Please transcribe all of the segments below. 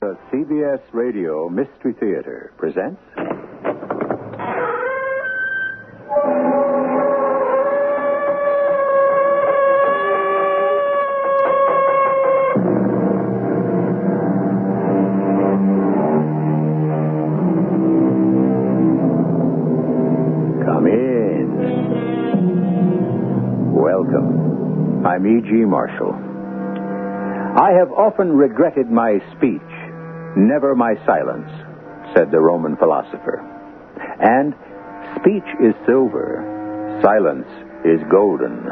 The CBS Radio Mystery Theater presents... Come in. Welcome. I'm E.G. Marshall. I have often regretted my speech, never my silence, said the Roman philosopher. And speech is silver, silence is golden,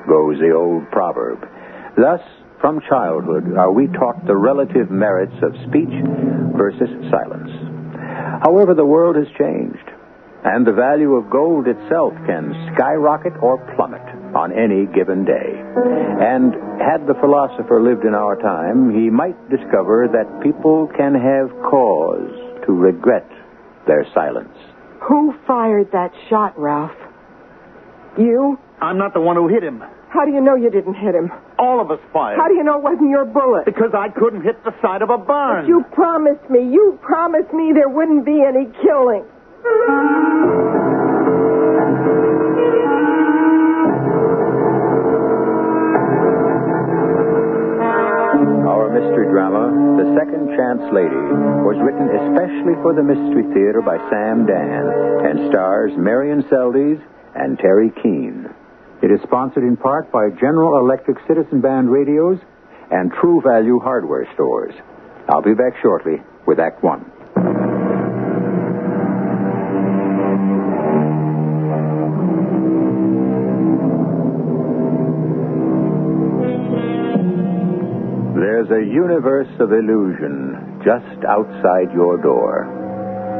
goes the old proverb. Thus, from childhood, are we taught the relative merits of speech versus silence. However, the world has changed, and the value of gold itself can skyrocket or plummet on any given day. And had the philosopher lived in our time, he might discover that people can have cause to regret their silence. Who fired that shot, Ralph? You? I'm not the one who hit him. How do you know you didn't hit him? All of us fired. How do you know it wasn't your bullet? Because I couldn't hit the side of a barn. But you promised me there wouldn't be any killing. Our mystery drama, The Second Chance Lady, was written especially for the Mystery Theater by Sam Dan and stars Marion Seldes and Terry Keane. It is sponsored in part by General Electric Citizen Band radios and True Value hardware stores. I'll be back shortly with Act One. There's a universe of illusion just outside your door.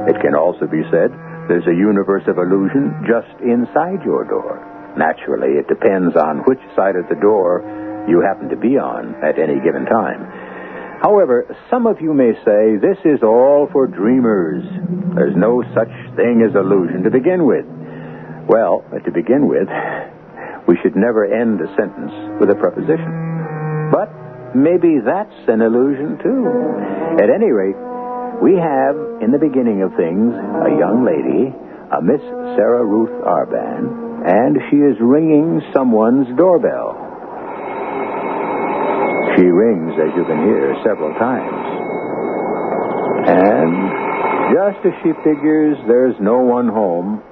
It can also be said there's a universe of illusion just inside your door. Naturally, it depends on which side of the door you happen to be on at any given time. However, some of you may say this is all for dreamers. There's no such thing as illusion to begin with. Well, to begin with, we should never end a sentence with a preposition. But maybe that's an illusion, too. At any rate, we have, in the beginning of things, a young lady, a Miss Sarah Ruth Arban, and she is ringing someone's doorbell. She rings, as you can hear, several times. And just as she figures there's no one home...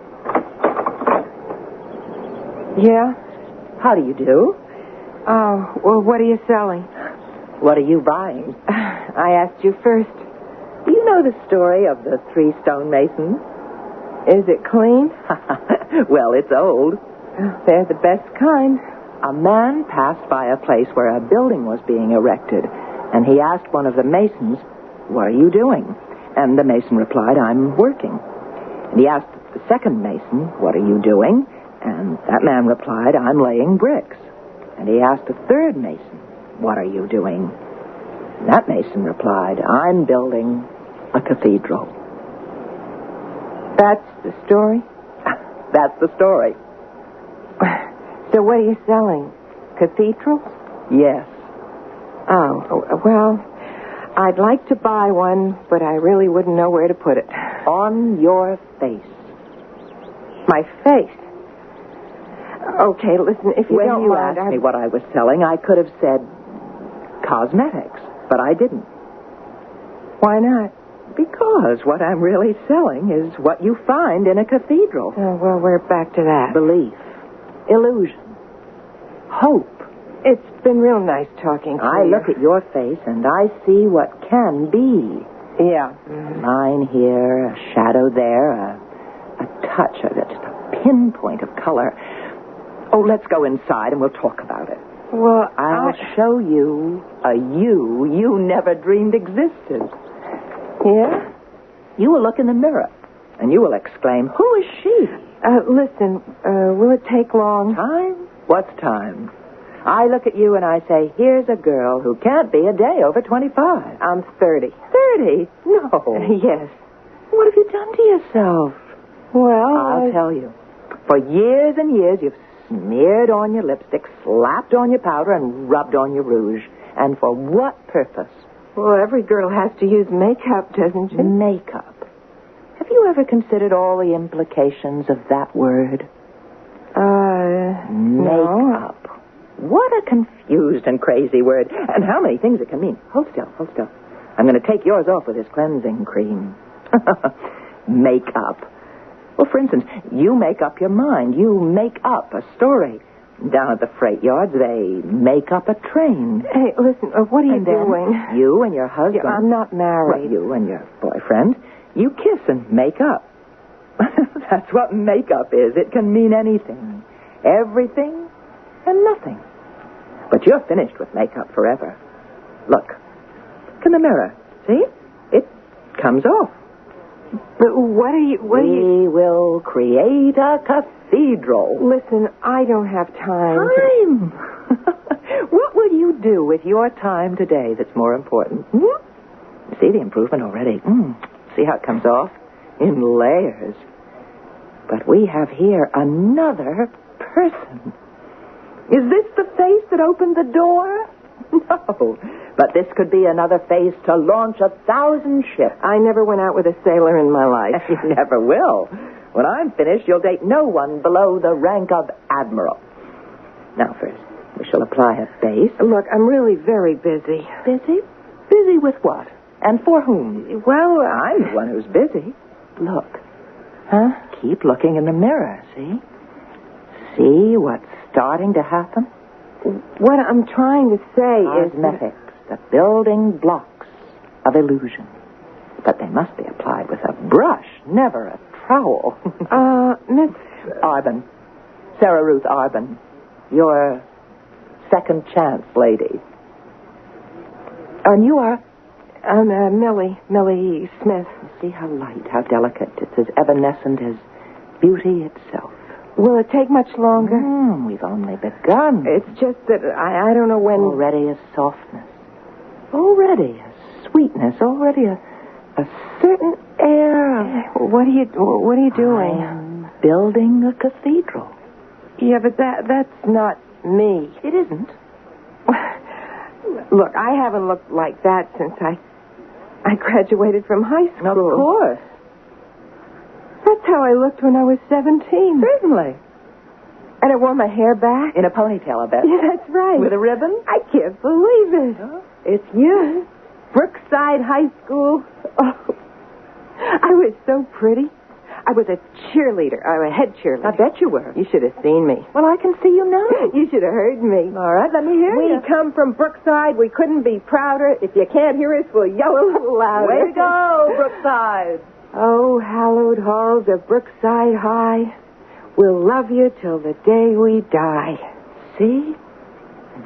Yeah? How do you do? Oh, well, what are you selling? What are you buying? I asked you first. Do you know the story of the 3 stonemasons? Is it clean? Well, it's old. They're the best kind. A man passed by a place where a building was being erected, and he asked one of the masons, "What are you doing?" And the mason replied, "I'm working." And he asked the second mason, "What are you doing?" And that man replied, "I'm laying bricks." And he asked the third mason, "What are you doing?" And that mason replied, "I'm building a cathedral." That's the story? That's the story. So what are you selling? Cathedrals? Yes. Oh, well, I'd like to buy one, but I really wouldn't know where to put it. On your face. My face? Okay, listen, if you when don't you mind... asked me what I was selling, I could have said cosmetics, but I didn't. Why not? Because what I'm really selling is what you find in a cathedral. Oh, well, we're back to that. Belief. Illusion. Hope. It's been real nice talking to you. I look at your face and I see what can be. Yeah. Line here, a shadow there, a touch of it, just a pinpoint of color. Oh, let's go inside and we'll talk about it. Well, I'll show you a you never dreamed existed. Yeah? You will look in the mirror, and you will exclaim, "Who is she?" Listen, will it take long? Time? What's time? I look at you and I say, here's a girl who can't be a day over 25. I'm 30. 30? No. Yes. What have you done to yourself? Well, I'll tell you. For years and years, you've smeared on your lipstick, slapped on your powder, and rubbed on your rouge. And for what purpose? Well, every girl has to use makeup, doesn't she? Makeup. Have you ever considered all the implications of that word? No. Makeup. What a confused and crazy word. And how many things it can mean. Hold still. I'm going to take yours off with this cleansing cream. Makeup. Well, for instance, you make up your mind. You make up a story. Down at the freight yards, they make up a train. Hey, listen, what are you And then doing? you and your husband... Yeah, I'm not married. Well, you and your boyfriend, you kiss and make up. That's what makeup is. It can mean anything. Everything and nothing. But you're finished with makeup forever. Look in the mirror. See? It comes off. But what are you... We will create a cathedral. Listen, I don't have time. Time? What will you do with your time today that's more important? See the improvement already? See how it comes off? In layers. But we have here another person. Is this the face that opened the door? No. But this could be another face to launch 1,000 ships. I never went out with a sailor in my life. You never will. When I'm finished, you'll date no one below the rank of admiral. Now, first, we shall apply a base. Look, I'm really very busy. Busy? Busy with what? And for whom? Well, I'm the one who's busy. Look. Huh? Keep looking in the mirror, see? See what's starting to happen? What I'm trying to say is... Cosmetics, the building blocks of illusion. But they must be applied with a brush, never a trowel. Miss... Arbin. Sarah Ruth Arbin. Your second chance lady. And you are? I'm Millie Smith. You see how light, how delicate. It's as evanescent as beauty itself. Will it take much longer? We've only begun. It's just that I don't know when... Already a softness. Already a sweetness. Already a certain air of... What are you doing? I'm building a cathedral. Yeah, but that's not me. It isn't. Look, I haven't looked like that since I graduated from high school. Of course. That's how I looked when I was 17. Certainly. And I wore my hair back. In a ponytail, I bet. Yeah, that's right. With a ribbon? I can't believe it. Huh? It's you. Brookside High School. Oh, I was so pretty. I was a cheerleader. A head cheerleader. I bet you were. You should have seen me. Well, I can see you now. You should have heard me. All right, let me hear you. We come from Brookside. We couldn't be prouder. If you can't hear us, we'll yell a little louder. Way to go, Brookside. Oh, hallowed halls of Brookside High. We'll love you till the day we die. See?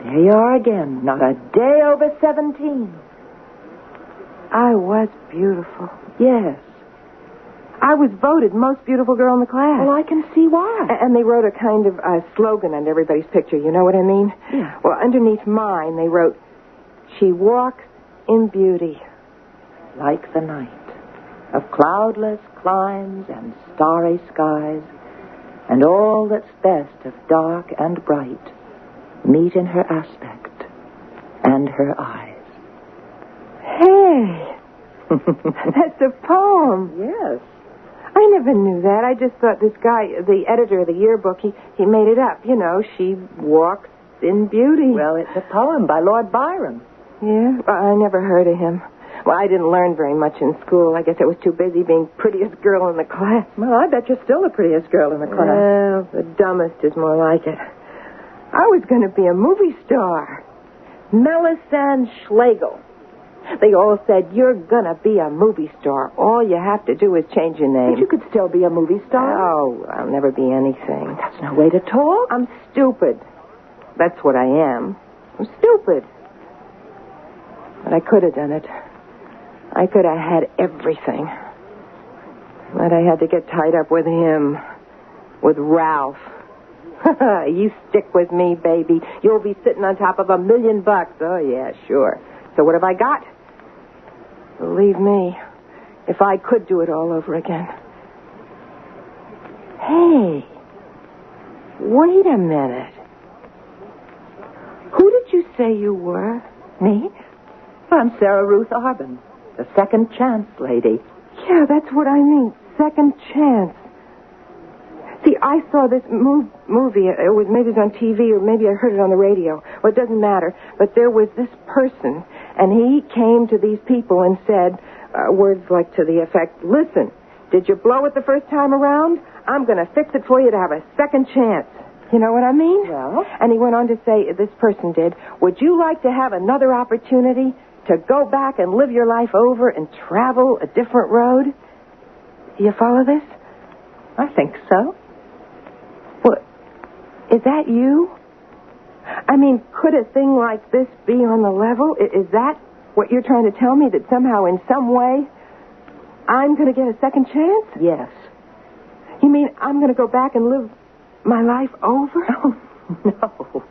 There you are again. Not a day over 17. I was beautiful. Yes. I was voted most beautiful girl in the class. Well, I can see why. And they wrote a kind of slogan under everybody's picture. You know what I mean? Yeah. Well, underneath mine, they wrote, "She walks in beauty." Like the night of cloudless climes and starry skies, and all that's best of dark and bright meet in her aspect and her eyes. Hey, that's a poem. Yes. I never knew that. I just thought this guy, the editor of the yearbook, he made it up. You know, she walks in beauty. Well, it's a poem by Lord Byron. Yeah? Well, I never heard of him. Well, I didn't learn very much in school. I guess I was too busy being prettiest girl in the class. Well, I bet you're still the prettiest girl in the class. Well, the dumbest is more like it. I was going to be a movie star. Melisande Schlegel. They all said, "You're going to be a movie star. All you have to do is change your name." But you could still be a movie star. Oh, I'll never be anything. That's no way to talk. I'm stupid. That's what I am. I'm stupid. But I could have done it. I could have had everything. But I had to get tied up with him. With Ralph. You stick with me, baby. You'll be sitting on top of $1 million. Oh, yeah, sure. So what have I got? Believe me, if I could do it all over again. Hey, wait a minute. Who did you say you were? Me? I'm Sarah Ruth Arbin, the second chance lady. Yeah, that's what I mean. Second chance. See, I saw this movie. It was maybe it was on TV or maybe I heard it on the radio. Well, it doesn't matter. But there was this person, and he came to these people and said words like to the effect, listen, did you blow it the first time around? I'm going to fix it for you to have a second chance. You know what I mean? Well? And he went on to say, this person did, would you like to have another opportunity to go back and live your life over and travel a different road? Do you follow this? I think so. What? Is that you? I mean, could a thing like this be on the level? Is that what you're trying to tell me? That somehow, in some way, I'm going to get a second chance? Yes. You mean I'm going to go back and live my life over? Oh, no.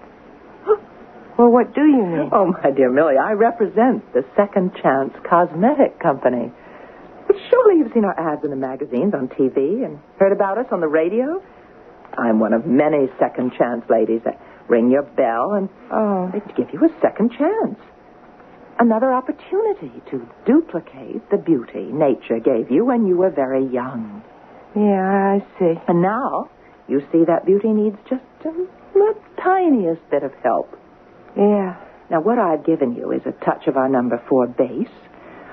Well, what do you mean? Oh, my dear Millie, I represent the Second Chance Cosmetic Company. But surely you've seen our ads in the magazines, on TV, and heard about us on the radio. I'm one of many second chance ladies that ring your bell and they give you a second chance. Another opportunity to duplicate the beauty nature gave you when you were very young. Yeah, I see. And now you see that beauty needs just the tiniest bit of help. Yeah. Now, what I've given you is a touch of our number 4 base,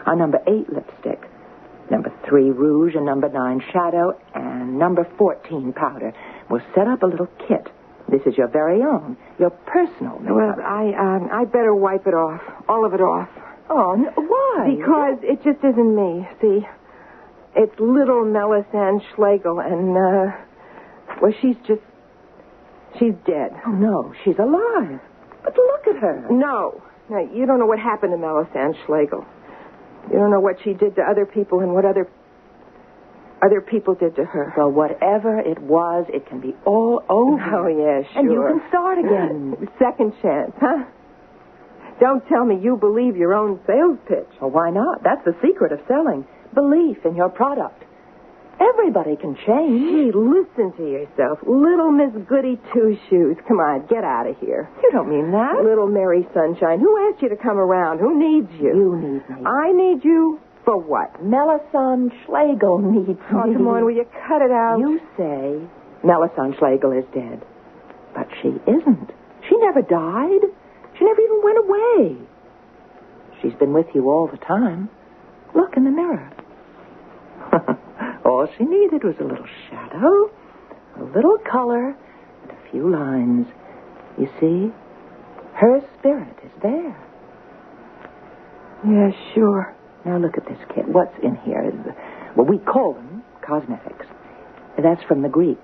our number 8 lipstick, number 3 rouge, and number 9 shadow, and number 14 powder. We'll set up a little kit. This is your very own, your personal makeup. Well, I better wipe it off, all of it off. Oh, why? Because it just isn't me, see? It's little Melisande Schlegel, and, well, she's dead. Oh, no, she's alive. But look at her. No, you don't know what happened to Melisande Schlegel. You don't know what she did to other people and what other people did to her. Well, whatever it was, it can be all over. Oh, yeah, sure. And you can start again. Second chance, huh? Don't tell me you believe your own sales pitch. Well, why not? That's the secret of selling. Belief in your product. Everybody can change. Gee, listen to yourself. Little Miss Goody Two-Shoes. Come on, get out of here. You don't mean that. Little Mary Sunshine. Who asked you to come around? Who needs you? You need me. I need you for what? Melisande Schlegel needs me. Oh, come on, will you cut it out? You say Melisande Schlegel is dead. But she isn't. She never died. She never even went away. She's been with you all the time. Look in the mirror. All she needed was a little shadow, a little color, and a few lines. You see, her spirit is there. Yeah, sure. Now look at this kit. What's in here? Well, we call them cosmetics. That's from the Greek.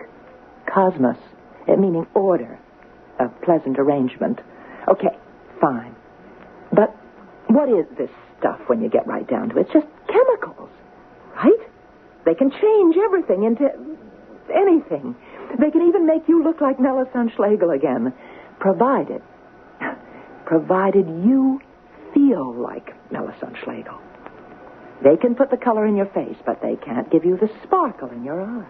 Cosmos, meaning order, a pleasant arrangement. Okay, fine. But what is this stuff when you get right down to it? It's just chemicals, right? They can change everything into anything. They can even make you look like Melisande Schlegel again, provided you feel like Melisande Schlegel. They can put the color in your face, but they can't give you the sparkle in your eye.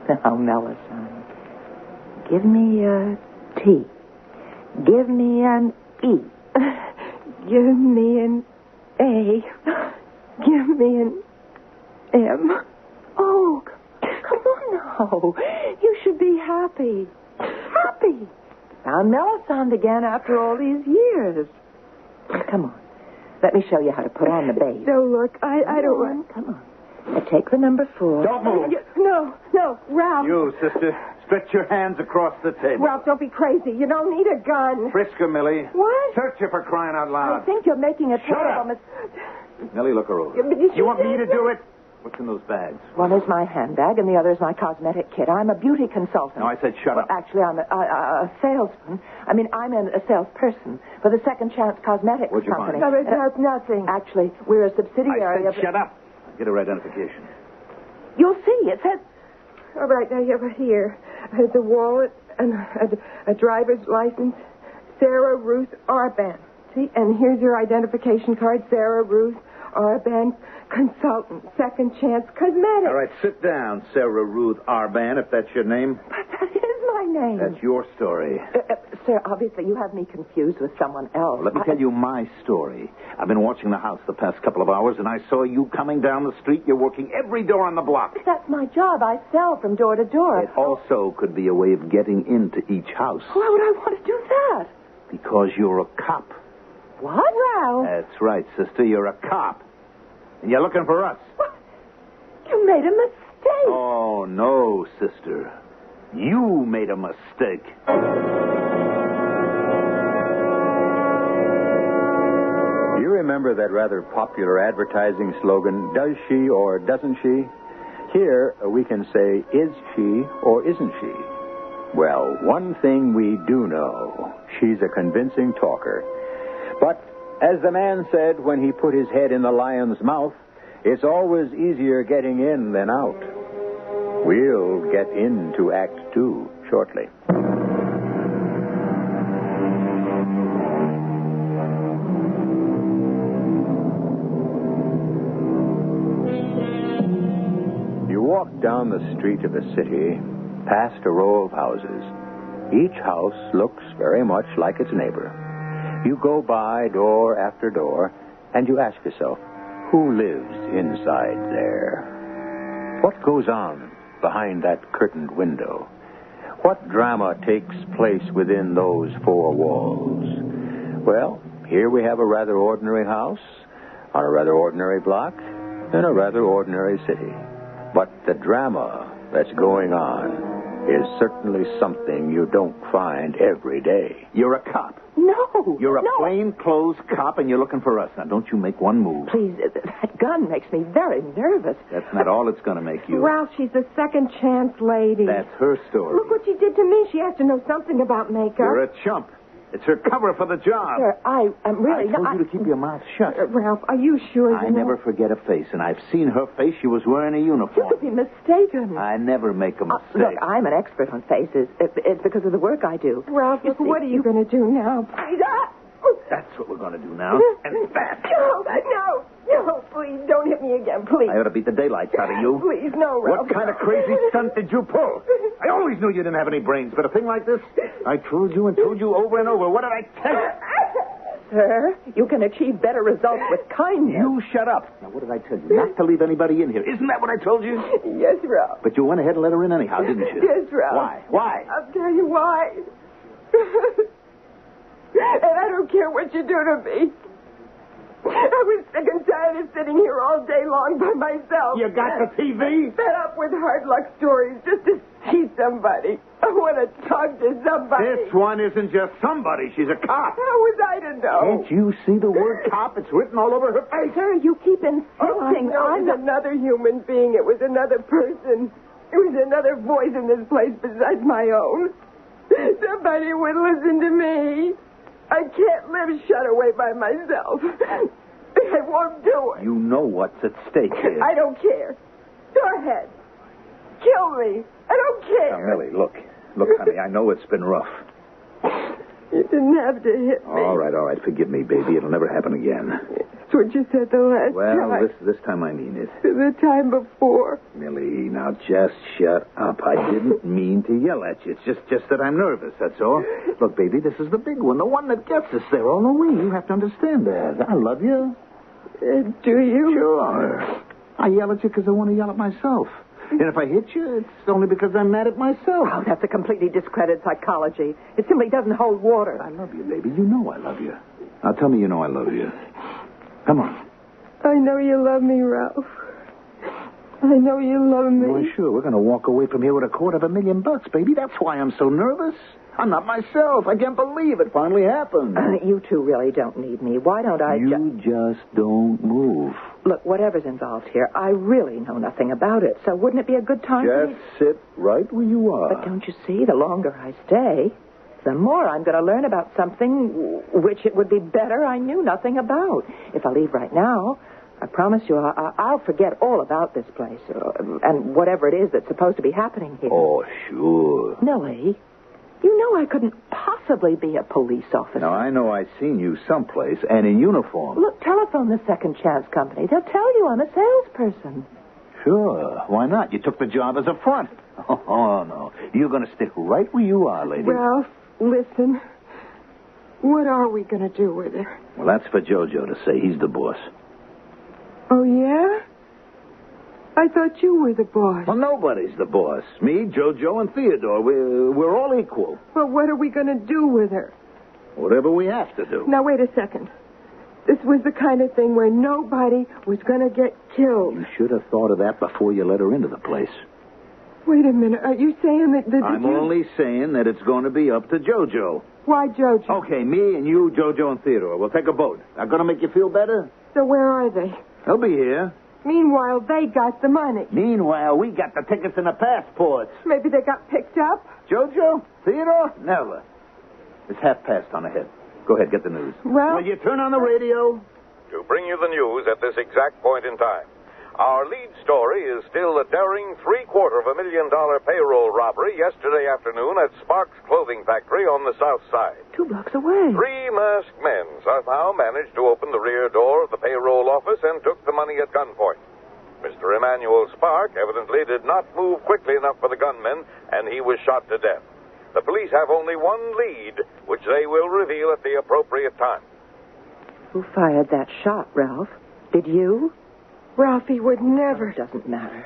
Now, Melisande, give me a T. Give me an E. Give me an A. Give me an M. Oh, come on now. You should be happy. Happy. Found Melisande again after all these years. Come on. Let me show you how to put on the base. So, look, I don't want... Come on. Now, take the number 4. Don't move. No, Ralph. You, sister, stretch your hands across the table. Ralph, don't be crazy. You don't need a gun. Frisk her, Millie. What? Search her for crying out I loud. think you're making a terrible up. mistake. Millie, look her over. Yeah, but You want me to do it? What's in those bags? One is my handbag, and the other is my cosmetic kit. I'm a beauty consultant. No, I said shut up. Actually, I'm a salesman. I mean, I'm a salesperson for the Second Chance Cosmetics What'd you Company. find? No, it does nothing. Actually, we're a I subsidiary said of... shut up. Get her identification. You'll see. It says... All right, now you have it here. The wallet and a driver's license. Sarah Ruth Arban. See? And here's your identification card. Sarah Ruth Arban, consultant, Second Chance Cosmetics. All right, sit down, Sarah Ruth Arban, if that's your name. But that is my name. That's your story. Sir, obviously you have me confused with someone else. Let me tell you my story. I've been watching the house the past couple of hours, and I saw you coming down the street. You're working every door on the block. That's my job. I sell from door to door. It also could be a way of getting into each house. Why would I want to do that? Because you're a cop. What? Ralph. That's right, sister. You're a cop. And you're looking for us. What? You made a mistake. Oh, no, sister. You made a mistake. You remember that rather popular advertising slogan, does she or doesn't she? Here, we can say, is she or isn't she? Well, one thing we do know, she's a convincing talker. But, as the man said when he put his head in the lion's mouth, it's always easier getting in than out. We'll get into Act 2 shortly. You walk down the street of a city, past a row of houses. Each house looks very much like its neighbor. You go by door after door, and you ask yourself, who lives inside there? What goes on behind that curtained window? What drama takes place within those four walls? Well, here we have a rather ordinary house, on a rather ordinary block, in a rather ordinary city. But the drama that's going on is certainly something you don't find every day. You're a cop. No. You're a no. plainclothes cop, and you're looking for us. Now, don't you make one move. Please, that gun makes me very nervous. That's not all it's going to make you. Ralph, she's a second chance lady. That's her story. Look what she did to me. She has to know something about makeup. You're a chump. It's her cover for the job. Sir, I am really I told you to keep your mouth shut. Ralph, are you sure? I never forget a face, and I've seen her face. She was wearing a You uniform. could be mistaken. I never make a mistake. Look, I'm an expert on faces. It's because of the work I do. Ralph, look, what are you going to do now? Please. That's what we're going to do now. And fast. No, please, don't hit me again, please. I ought to beat the daylights out of you. Please, no, Ralph. What kind of crazy stunt did you pull? I always knew you didn't have any brains, but a thing like this, I told you and told you over and over. What did I tell you? Sir, you can achieve better results with kindness. You shut up. Now, what did I tell you? Not to leave anybody in here. Isn't that what I told you? Yes, Ralph. But you went ahead and let her in anyhow, didn't you? Yes, Ralph. Why? Why? I'll tell you why. And I don't care what you do to me. I was sick and tired of sitting here all day long by myself. You got the TV? Fed up with hard luck stories just to see somebody. I want to talk to somebody. This one isn't just somebody. She's a cop. How was I to know? Can't you see the word cop? It's written all over her face. Sir, you keep insisting. I'm another human being. It was another person. It was another voice in this place besides my own. Somebody would listen to me. I can't live shut away by myself. I won't do it. You know what's at stake here. I don't care. Go ahead. Kill me. I don't care. Now, Millie, look. Look, honey, I know it's been rough. You didn't have to hit me. All right. Forgive me, baby. It'll never happen again. That's what you said the last time. Well, this time I mean it. The time before. Millie, now just shut up. I didn't mean to yell at you. It's just that I'm nervous, that's all. Look, baby, this is the big one, the one that gets us there all the way. You have to understand that. I love you. Do you? Sure. I yell at you because I want to yell at myself. And if I hit you, it's only because I'm mad at myself. Oh, that's a completely discredited psychology. It simply doesn't hold water. I love you, baby. You know I love you. Now tell me you know I love you. Come on. I know you love me, Ralph. I know you love me. Why, sure. We're going to walk away from here with $250,000, baby. That's why I'm so nervous. I'm not myself. I can't believe it finally happened. You two really don't need me. Why don't I You just don't move. Look, whatever's involved here, I really know nothing about it. So wouldn't it be a good time for me? Just sit right where you are. But don't you see, the longer I stay, the more I'm going to learn about something which it would be better I knew nothing about. If I leave right now, I promise you I'll forget all about this place and whatever it is that's supposed to be happening here. Oh, sure. Millie, you know I couldn't possibly be a police officer. Now, I know I've seen you someplace and in uniform. Look, telephone the Second Chance Company. They'll tell you I'm a salesperson. Sure. Why not? You took the job as a front. Oh, no. You're going to stick right where you are, lady. Ralph, listen. What are we going to do with her? Well, that's for JoJo to say. He's the boss. Oh, yeah? I thought you were the boss. Well, nobody's the boss. Me, JoJo, and Theodore. We're all equal. Well, what are we going to do with her? Whatever we have to do. Now, wait a second. This was the kind of thing where nobody was going to get killed. You should have thought of that before you let her into the place. Wait a minute. Are you saying that... I'm only saying that it's going to be up to JoJo. Why, Jojo? Okay, me and you, JoJo, and Theodore. We'll take a boat. That going to make you feel better? So where are they? They'll be here. Meanwhile, they got the money. Meanwhile, we got the tickets and the passports. Maybe they got picked up? JoJo? Theodore? Never. It's 1:30 on ahead. Go ahead, get the news. Well... Will you turn on the radio? To bring you the news at this exact point in time. Our lead story is still the daring $750,000 payroll robbery yesterday afternoon at Sparks Clothing Factory on the south side. 2 blocks away. 3 masked men somehow managed to open the rear door of the payroll office and took the money at gunpoint. Mr. Emmanuel Spark evidently did not move quickly enough for the gunmen, and he was shot to death. The police have only one lead, which they will reveal at the appropriate time. Who fired that shot, Ralph? Did you? Ralphie would never. It doesn't matter.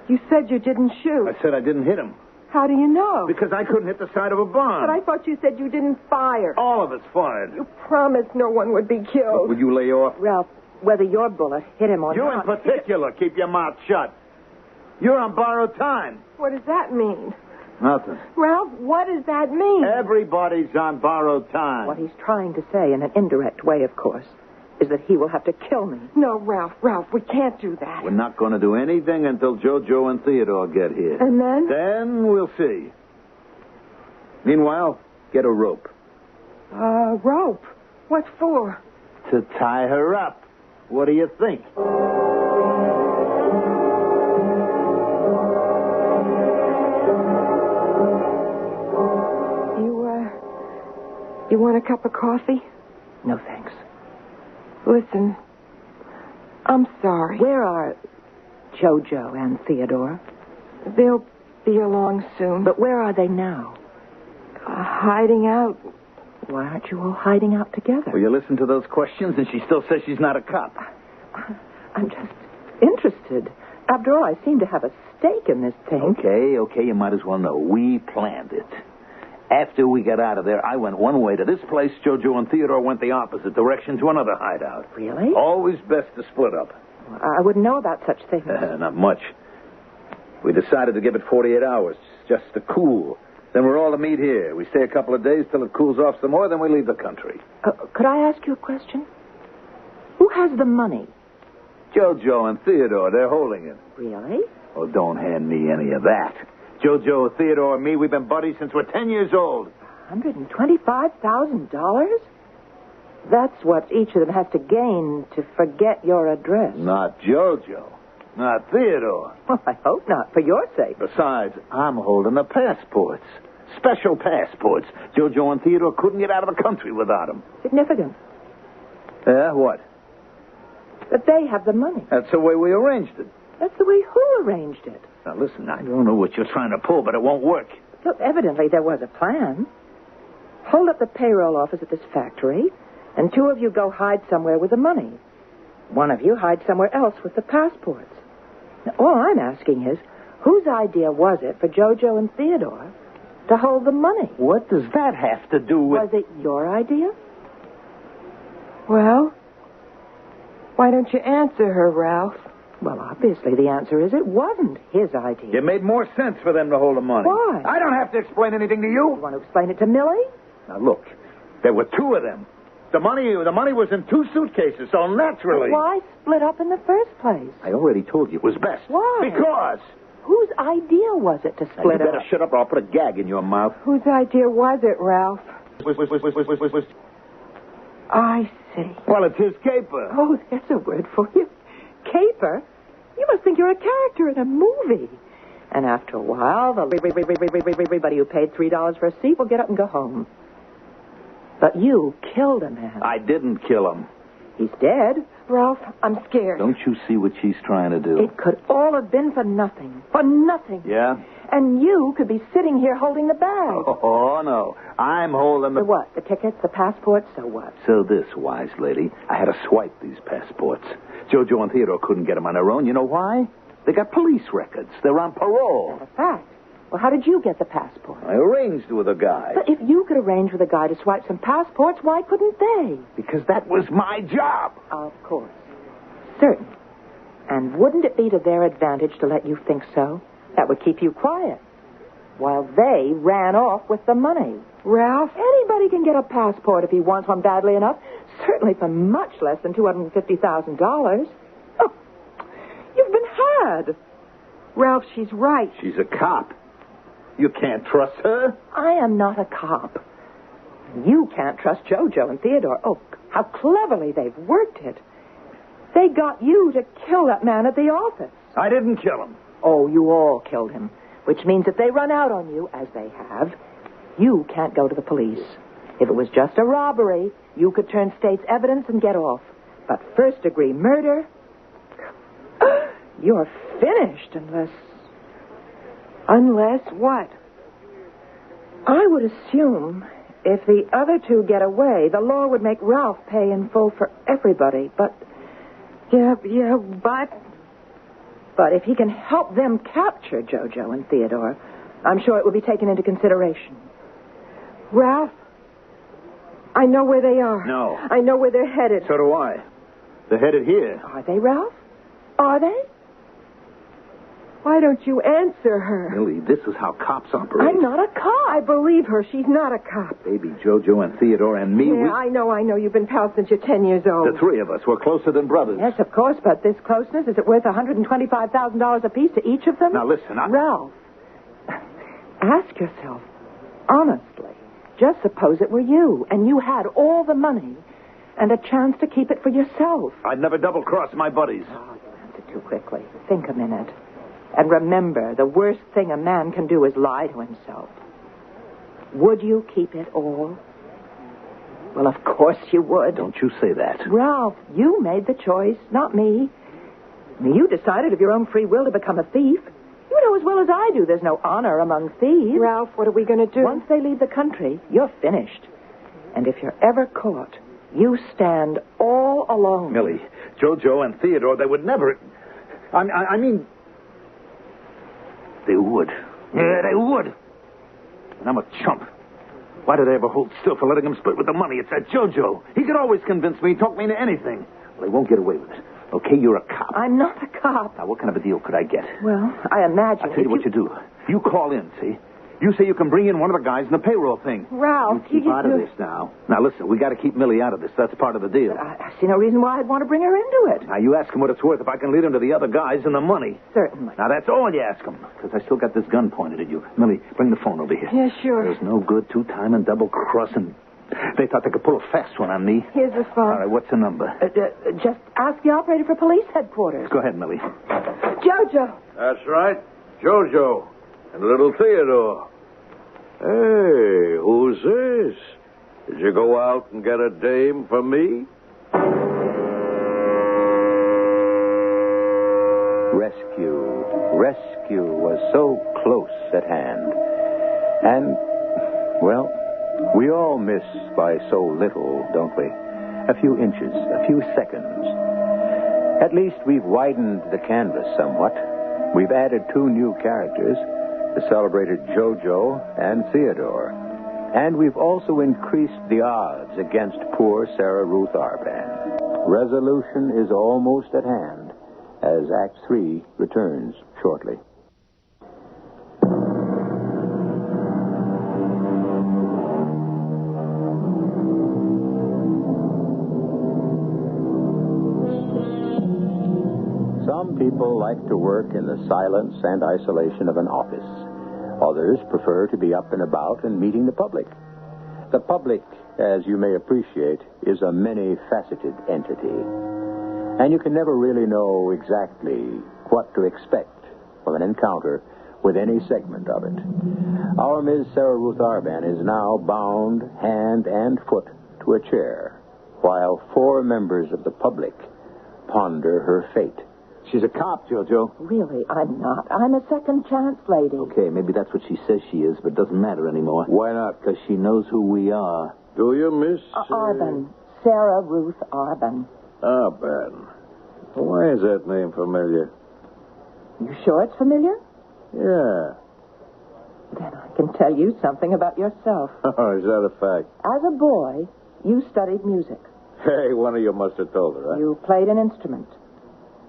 You said you didn't shoot. I said I didn't hit him. How do you know? Because I couldn't hit the side of a barn. But I thought you said you didn't fire. All of us fired. You promised no one would be killed. Will you lay off? Ralph, whether your bullet hit him or You not... in particular, keep your mouth shut. You're on borrowed time. What does that mean? Nothing. Ralph, what does that mean? Everybody's on borrowed time. What he's trying to say, in an indirect way, of course, is that he will have to kill me. No, Ralph, we can't do that. We're not going to do anything until JoJo and Theodore get here. And then? Then we'll see. Meanwhile, get a rope. Rope? What for? To tie her up. What do you think? You want a cup of coffee? No, thanks. Listen, I'm sorry. Where are JoJo and Theodore? They'll be along soon. But where are they now? Hiding out. Why aren't you all hiding out together? Will you listen to those questions? And she still says she's not a cop. I'm just interested. After all, I seem to have a stake in this thing. Okay, you might as well know. We planned it. After we got out of there, I went one way to this place. JoJo and Theodore went the opposite direction to another hideout. Really? Always best to split up. I wouldn't know about such things. Not much. We decided to give it 48 hours, just to cool. Then we're all to meet here. We stay a couple of days till it cools off some more, then we leave the country. Could I ask you a question? Who has the money? JoJo and Theodore, they're holding it. Really? Oh, don't hand me any of that. JoJo, Theodore, and me, we've been buddies since we're 10 years old. $125,000? That's what each of them has to gain to forget your address. Not JoJo. Not Theodore. Well, I hope not, for your sake. Besides, I'm holding the passports. Special passports. JoJo and Theodore couldn't get out of the country without them. Significant. Yeah, what? That they have the money. That's the way we arranged it. That's the way who arranged it? Now, listen, I don't know what you're trying to pull, but it won't work. Look, evidently there was a plan. Hold up the payroll office at this factory, and 2 of you go hide somewhere with the money. 1 of you hide somewhere else with the passports. Now, all I'm asking is, whose idea was it for JoJo and Theodore to hold the money? What does that have to do with... Was it your idea? Well, why don't you answer her, Ralph? Well, obviously the answer is it wasn't his idea. It made more sense for them to hold the money. Why? I don't have to explain anything to you. You want to explain it to Millie? Now, look, there were 2 of them. The money was in 2 suitcases, so naturally... But why split up in the first place? I already told you it was best. Why? Because... Whose idea was it to Now, split you better up? shut up or I'll put a gag in your mouth. Whose idea was it, Ralph? I see. Well, it's his caper. Oh, there's a word for you. Caper? You must think you're a character in a movie. And after a while, everybody who paid $3 for a seat will get up and go home. But you killed a man. I didn't kill him. He's dead, Ralph, I'm scared. Don't you see what she's trying to do? It could all have been for nothing. For nothing. Yeah? And you could be sitting here holding the bag. Oh, no. I'm holding The what? The tickets, the passports, so what? So this, wise lady, I had to swipe these passports. Jojo and Theodore couldn't get them on their own. You know why? They got police records. They're on parole. That's a fact. Well, how did you get the passport? I arranged with a guy. But if you could arrange with a guy to swipe some passports, why couldn't they? Because that was my job. Of course. Certain. And wouldn't it be to their advantage to let you think so? That would keep you quiet. While they ran off with the money. Ralph? Anybody can get a passport if he wants one badly enough. Certainly for much less than $250,000. Oh, you've been had. Ralph, she's right. She's a cop. You can't trust her. I am not a cop. You can't trust Jojo and Theodore. Oh, how cleverly they've worked it. They got you to kill that man at the office. I didn't kill him. Oh, you all killed him. Which means if they run out on you, as they have, you can't go to the police. If it was just a robbery, you could turn state's evidence and get off. But first-degree murder, you're finished unless... Unless what? I would assume if the other two get away, the law would make Ralph pay in full for everybody. But if he can help them capture Jojo and Theodore, I'm sure it will be taken into consideration. Ralph, I know where they are. No. I know where they're headed. So do I. They're headed here. Are they, Ralph? Are they? Why don't you answer her? Millie, this is how cops operate. I'm not a cop. I believe her. She's not a cop. Baby Jojo and Theodore and me, Yeah, I know. You've been pals since you're 10 years old. The three of us were closer than brothers. Yes, of course, but this closeness, is it worth $125,000 apiece to each of them? Now, listen, Ralph, ask yourself, honestly, just suppose it were you, and you had all the money and a chance to keep it for yourself. I'd never double-cross my buddies. Oh, you answered too quickly. Think a minute. And remember, the worst thing a man can do is lie to himself. Would you keep it all? Well, of course you would. Don't you say that. Ralph, you made the choice, not me. You decided of your own free will to become a thief. You know as well as I do there's no honor among thieves. Ralph, what are we going to do? Once they leave the country, you're finished. And if you're ever caught, you stand all alone. Millie, Jojo and Theodore, they would never... I mean... They would. Yeah, they would. And I'm a chump. Why did I ever hold still for letting him split with the money? It's that Jojo. He could always convince me, talk me into anything. Well, he won't get away with it. Okay, you're a cop. I'm not a cop. Now, what kind of a deal could I get? Well, I imagine... I'll tell you what you do. You call in, see? You say you can bring in one of the guys in the payroll thing. Ralph, you keep out of this now. Now, listen, we got to keep Millie out of this. That's part of the deal. I see no reason why I'd want to bring her into it. Now, you ask him what it's worth if I can lead him to the other guys and the money. Certainly. Now, that's all you ask him, because I still got this gun pointed at you. Millie, bring the phone over here. Yeah, sure. There's no good two-time and double-crossing. They thought they could pull a fast one on me. Here's the phone. All right, what's the number? Just ask the operator for police headquarters. Go ahead, Millie. Jojo. That's right. Jojo and little Theodore. Hey, who's this? Did you go out and get a dame for me? Rescue was so close at hand. And, well, we all miss by so little, don't we? A few inches, a few seconds. At least we've widened the canvas somewhat. We've added 2 new characters, the celebrated Jojo and Theodore. And we've also increased the odds against poor Sarah Ruth Arban. Resolution is almost at hand as Act 3 returns shortly. Some people like to work in the silence and isolation of an office. Others prefer to be up and about and meeting the public. The public, as you may appreciate, is a many-faceted entity. And you can never really know exactly what to expect from an encounter with any segment of it. Our Ms. Sarah Ruth Arban is now bound hand and foot to a chair, while 4 members of the public ponder her fate. She's a cop, Jojo. Really, I'm not. I'm a second chance lady. Okay, maybe that's what she says she is, but it doesn't matter anymore. Why not? Because she knows who we are. Do you, Miss? Arban. Sarah Ruth Arban. Arban. Why is that name familiar? You sure it's familiar? Yeah. Then I can tell you something about yourself. Is that a fact? As a boy, you studied music. Hey, one of you must have told her, huh? You played an instrument.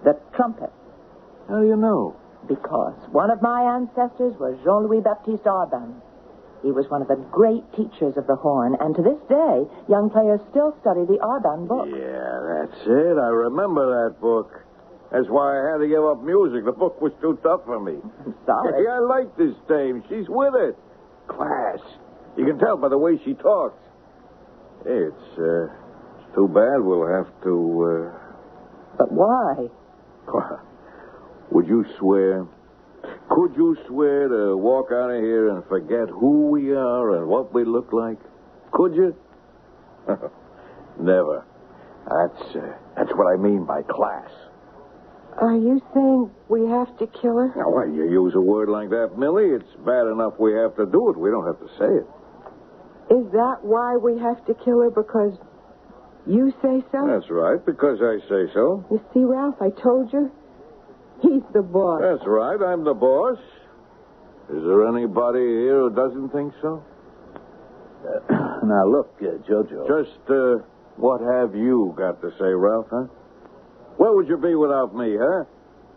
The trumpet. How do you know? Because one of my ancestors was Jean-Louis Baptiste Arban. He was one of the great teachers of the horn, and to this day, young players still study the Arban book. Yeah, that's it. I remember that book. That's why I had to give up music. The book was too tough for me. I'm sorry. Hey, I like this dame. She's with it. Class. You can tell by the way she talks. Hey, it's too bad we'll have to, But why? Would you swear? Could you swear to walk out of here and forget who we are and what we look like? Could you? Never. That's what I mean by class. Are you saying we have to kill her? Now, why you use a word like that, Millie? It's bad enough we have to do it. We don't have to say it. Is that why we have to kill her? Because you say so? That's right, because I say so. You see, Ralph, I told you. He's the boss. That's right, I'm the boss. Is there anybody here who doesn't think so? Now, look, Jojo. Just, what have you got to say, Ralph, huh? Where would you be without me, huh?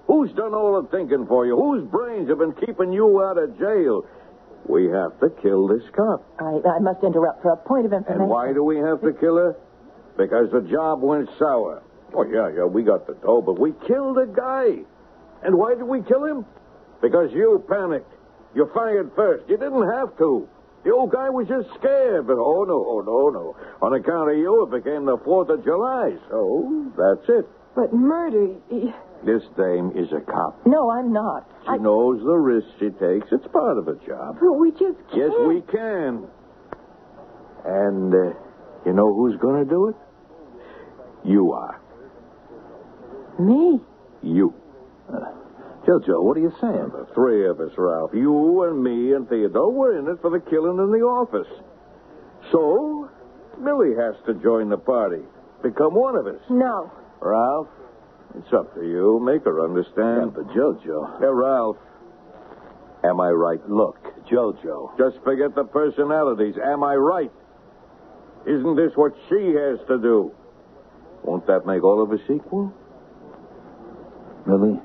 Who's done all the thinking for you? Whose brains have been keeping you out of jail? We have to kill this cop. I must interrupt for a point of information. And why do we have to kill her? Because the job went sour. Oh, yeah, we got the dough, but we killed a guy. And why did we kill him? Because you panicked. You fired first. You didn't have to. The old guy was just scared. But, no. On account of you, it became the 4th of July. So, that's it. But murder... This dame is a cop. No, I'm not. She knows the risks she takes. It's part of the job. But we just can't. Yes, we can. And you know who's going to do it? You are. Me? You. Jojo, what are you saying? The three of us, Ralph. You and me and Theodore, we're in it for the killing in the office. So, Millie has to join the party. Become one of us. No. Ralph, it's up to you. Make her understand. Yeah, but Jojo... Hey, Ralph. Am I right? Look, Jojo... Just forget the personalities. Am I right? Isn't this what she has to do? Won't that make all of us equal? Millie,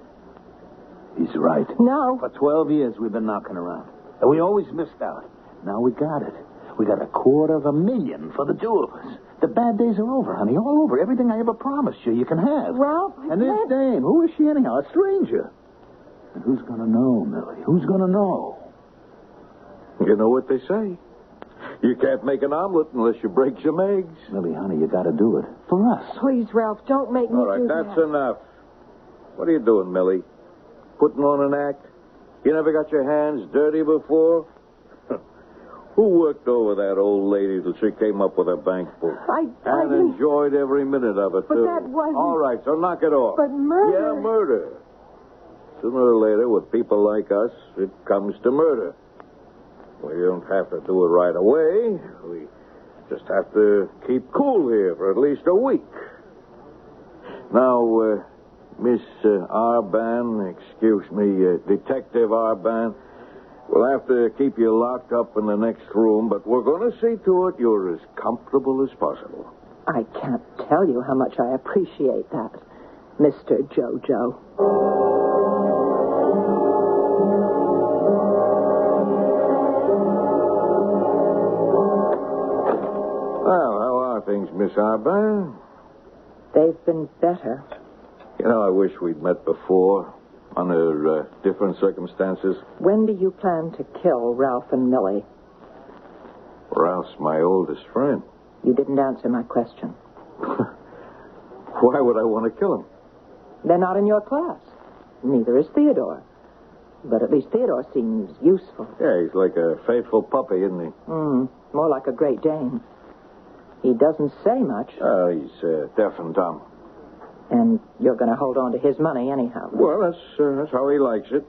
he's right. No. For 12 years we've been knocking around. And we always missed out. Now we got it. We got $250,000 for the two of us. The bad days are over, honey. All over. Everything I ever promised you, you can have. Ralph, And this dame, who is she anyhow? A stranger. And who's going to know, Millie? Who's going to know? You know what they say. You can't make an omelet unless you break some eggs. Millie, honey, you got to do it. For us. Please, Ralph, don't make me All right, do that's that. enough. What are you doing, Millie? Putting on an act? You never got your hands dirty before? Who worked over that old lady till she came up with her bank book? I And didn't... enjoyed every minute of it, But too. that wasn't... All right, so knock it off. But murder... Yeah, murder. Sooner or later, with people like us, it comes to murder. We don't have to do it right away. We just have to keep cool here for at least a week. Now, Miss Arban, excuse me, Detective Arban, we'll have to keep you locked up in the next room, but we're going to see to it you're as comfortable as possible. I can't tell you how much I appreciate that, Mr. Jojo. Well, how are things, Miss Arban? They've been better. You know, I wish we'd met before, under different circumstances. When do you plan to kill Ralph and Millie? Ralph's my oldest friend. You didn't answer my question. Why would I want to kill him? They're not in your class. Neither is Theodore. But at least Theodore seems useful. Yeah, he's like a faithful puppy, isn't he? More like a Great Dane. He doesn't say much. He's deaf and dumb. And you're going to hold on to his money anyhow. Well, that's how he likes it.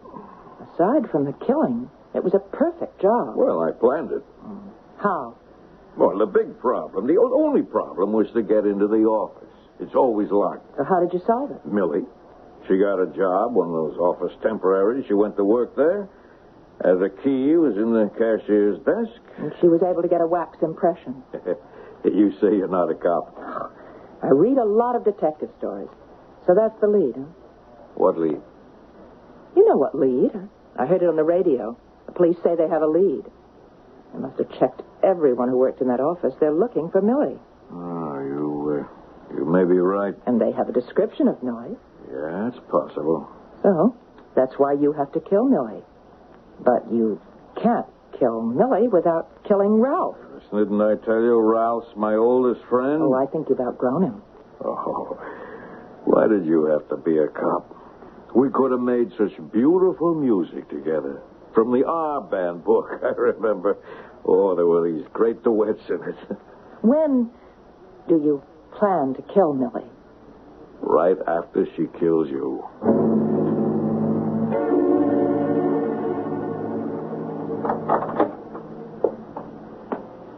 Aside from the killing, it was a perfect job. Well, I planned it. How? Well, the big problem, the only problem was to get into the office. It's always locked. So how did you solve it? Millie, she got a job, one of those office temporaries. She went to work there. The key was in the cashier's desk. And she was able to get a wax impression. You say you're not a cop. I read a lot of detective stories. So that's the lead, huh? What lead? You know what lead. I heard it on the radio. The police say they have a lead. They must have checked everyone who worked in that office. They're looking for Millie. Oh, you may be right. And they have a description of Millie. Yeah, it's possible. So, that's why you have to kill Millie. But you can't kill Millie without killing Ralph. Didn't I tell you Ralph's my oldest friend? Oh, I think you've outgrown him. Oh, why did you have to be a cop? We could have made such beautiful music together. From the R Band book, I remember. Oh, there were these great duets in it. When do you plan to kill Millie? Right after she kills you.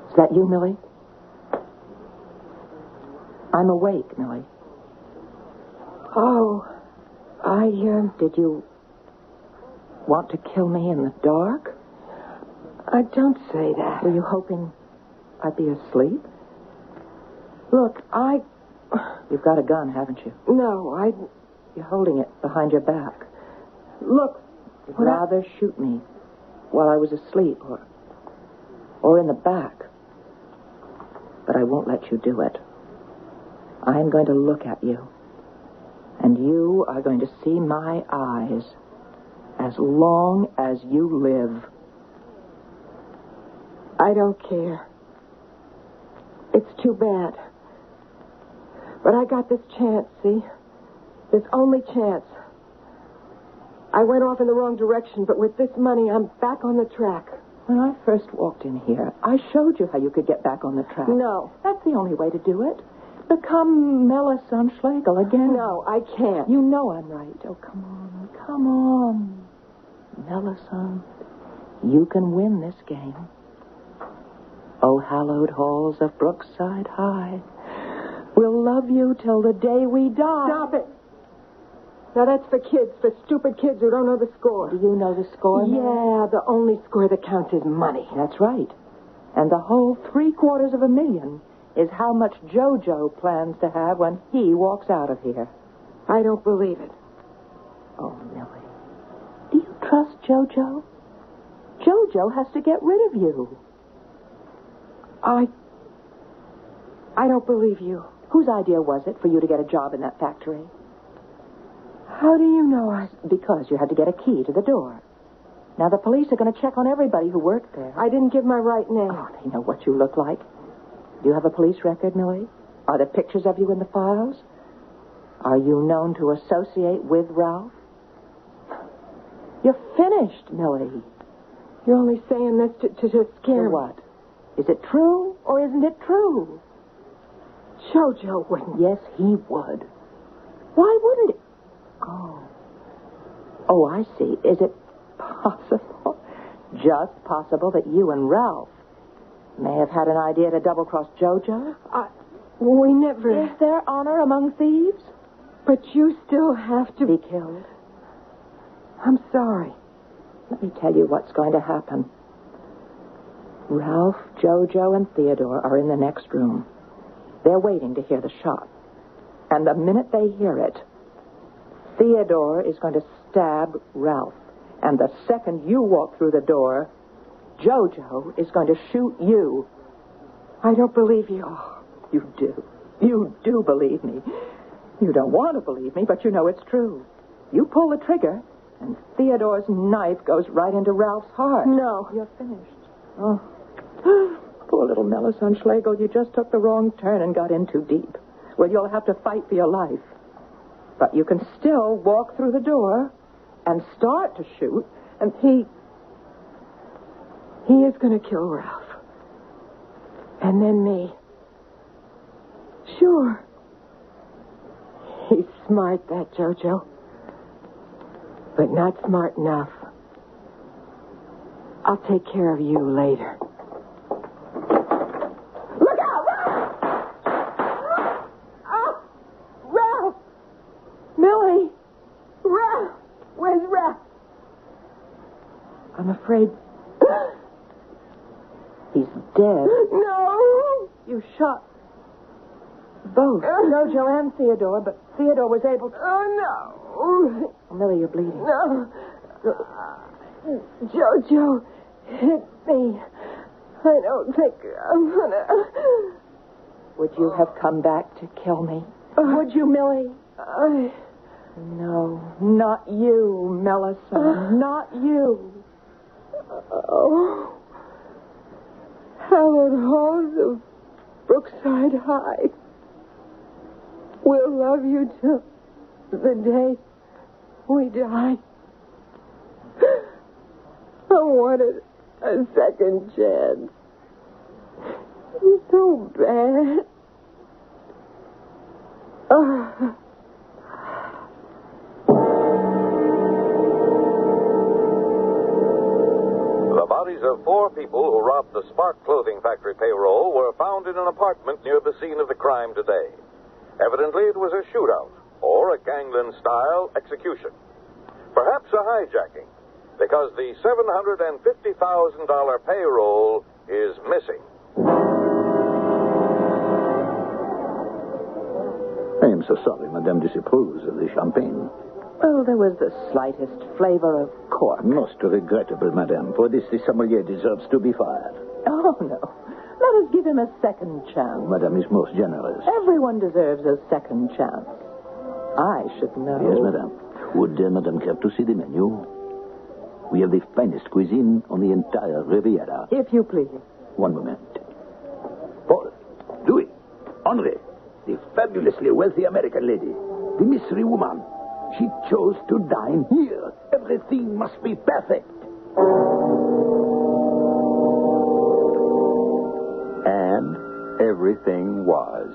Is that you, Millie? I'm awake, Millie. Oh, Did you want to kill me in the dark? I don't say that. Were you hoping I'd be asleep? Look, You've got a gun, haven't you? No, You're holding it behind your back. Look. You'd rather shoot me while I was asleep or in the back. But I won't let you do it. I'm going to look at you. And you are going to see my eyes as long as you live. I don't care. It's too bad. But I got this chance, see? This only chance. I went off in the wrong direction, but with this money, I'm back on the track. When I first walked in here, I showed you how you could get back on the track. No. That's the only way to do it. Become Melisande Schlegel again. No, I can't. You know I'm right. Oh, come on. Come on. Melisande, you can win this game. Oh, hallowed halls of Brookside High, we'll love you till the day we die. Stop it. Now, that's for kids, for stupid kids who don't know the score. Do you know the score, Mary? Yeah, the only score that counts is money. That's right. And the whole $750,000 is how much JoJo plans to have when he walks out of here. I don't believe it. Oh, Millie. Do you trust JoJo? JoJo has to get rid of you. I don't believe you. Whose idea was it for you to get a job in that factory? How do you know Because you had to get a key to the door. Now, the police are going to check on everybody who worked there. I didn't give my right name. Oh, they know what you look like. Do you have a police record, Millie? Are there pictures of you in the files? Are you known to associate with Ralph? You're finished, Millie. You're only saying this to scare me. What? Is it true or isn't it true? JoJo wouldn't. Yes, he would. Why wouldn't he? Oh, I see. Is it possible, just possible, that you and Ralph may have had an idea to double-cross JoJo? We never... Is there honor among thieves? But you still have to... Be killed. I'm sorry. Let me tell you what's going to happen. Ralph, JoJo, and Theodore are in the next room. They're waiting to hear the shot. And the minute they hear it, Theodore is going to stab Ralph. And the second you walk through the door, JoJo is going to shoot you. I don't believe you. Oh, you do. You do believe me. You don't want to believe me, but you know it's true. You pull the trigger, and Theodore's knife goes right into Ralph's heart. No. You're finished. Oh. Poor little Melisande Schlegel, you just took the wrong turn and got in too deep. Well, you'll have to fight for your life. But you can still walk through the door and start to shoot, and he is going to kill Ralph. And then me. Sure. He's smart, that Jojo. But not smart enough. I'll take care of you later. Look out! Oh! Ralph! Millie! Ralph! Where's Ralph? I'm afraid... He's dead. No! You shot both Jojo and Theodore, but Theodore was able to... Oh, no! Millie, you're bleeding. No! Jojo hit me. I don't think I'm gonna... Would you have come back to kill me? Would you, Millie? No, not you, Melissa. Not you. Oh. Hallowed halls of Brookside High. We'll love you till the day we die. I wanted a second chance. It's so bad. The bodies of 4 people who robbed the Spark clothing factory payroll were found in an apartment near the scene of the crime today. Evidently, it was a shootout or a gangland-style execution. Perhaps a hijacking, because the $750,000 payroll is missing. I am so sorry Madame disapproves of the champagne. Oh, there was the slightest flavor of cork. Most regrettable, Madame. For this, the sommelier deserves to be fired. Oh, no. Let us give him a second chance. Madame is most generous. Everyone deserves a second chance. I should know. Yes, Madame. Would Madame care to see the menu? We have the finest cuisine on the entire Riviera. If you please. One moment. Paul, Louis, Henri, the fabulously wealthy American lady, the mystery woman. She chose to dine here. Everything must be perfect. And everything was.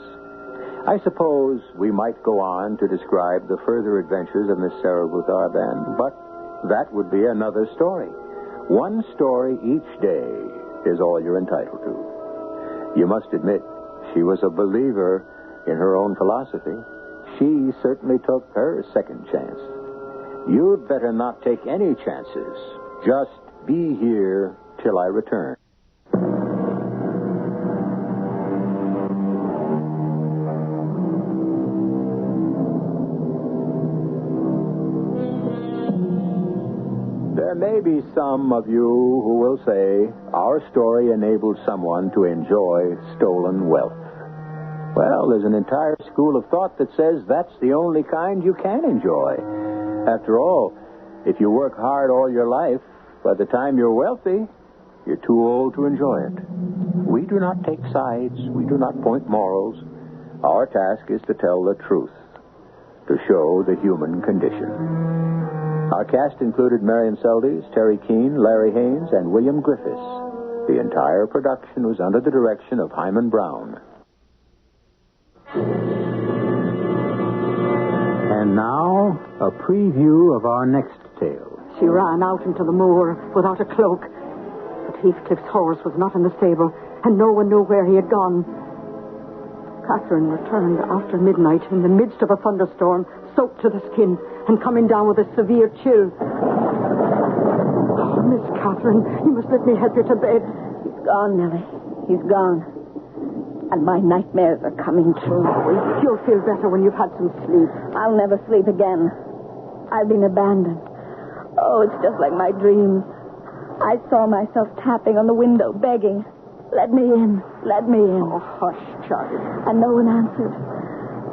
I suppose we might go on to describe the further adventures of Miss Sarah Ruth Arban, but that would be another story. One story each day is all you're entitled to. You must admit, she was a believer in her own philosophy. She certainly took her second chance. You'd better not take any chances. Just be here till I return. There may be some of you who will say our story enabled someone to enjoy stolen wealth. Well, there's an entire school of thought that says that's the only kind you can enjoy. After all, if you work hard all your life, by the time you're wealthy, you're too old to enjoy it. We do not take sides. We do not point morals. Our task is to tell the truth, to show the human condition. Our cast included Marion Seldes, Terry Keane, Larry Haynes, and William Griffiths. The entire production was under the direction of Hyman Brown. And now, a preview of our next tale. She ran out into the moor without a cloak. But Heathcliff's horse was not in the stable, and no one knew where he had gone. Catherine returned after midnight in the midst of a thunderstorm, soaked to the skin, and coming down with a severe chill. Oh, Miss Catherine, you must let me help you to bed. He's gone, Nellie. He's gone. And my nightmares are coming true. You'll feel better when you've had some sleep. I'll never sleep again. I've been abandoned. Oh, it's just like my dreams. I saw myself tapping on the window, begging, "Let me in, let me in." Oh, hush, child. And no one answered.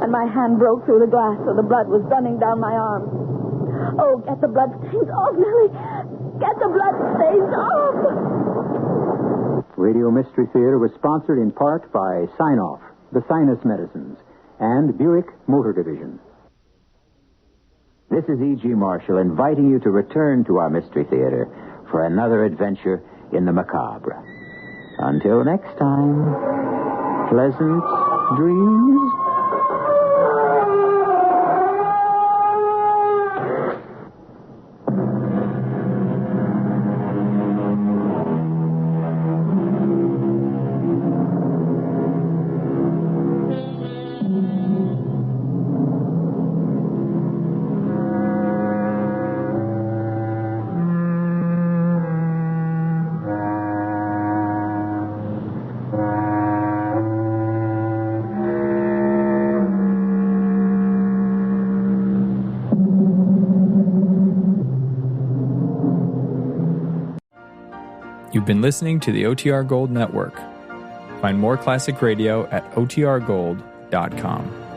And my hand broke through the glass, so the blood was running down my arm. Oh, get the blood stains off, Nellie. Get the blood stains off. Radio Mystery Theater was sponsored in part by Sign-Off, the Sinus Medicines, and Buick Motor Division. This is E.G. Marshall inviting you to return to our Mystery Theater for another adventure in the macabre. Until next time, pleasant dreams. You've been listening to the OTR Gold Network. Find more classic radio at otrgold.com.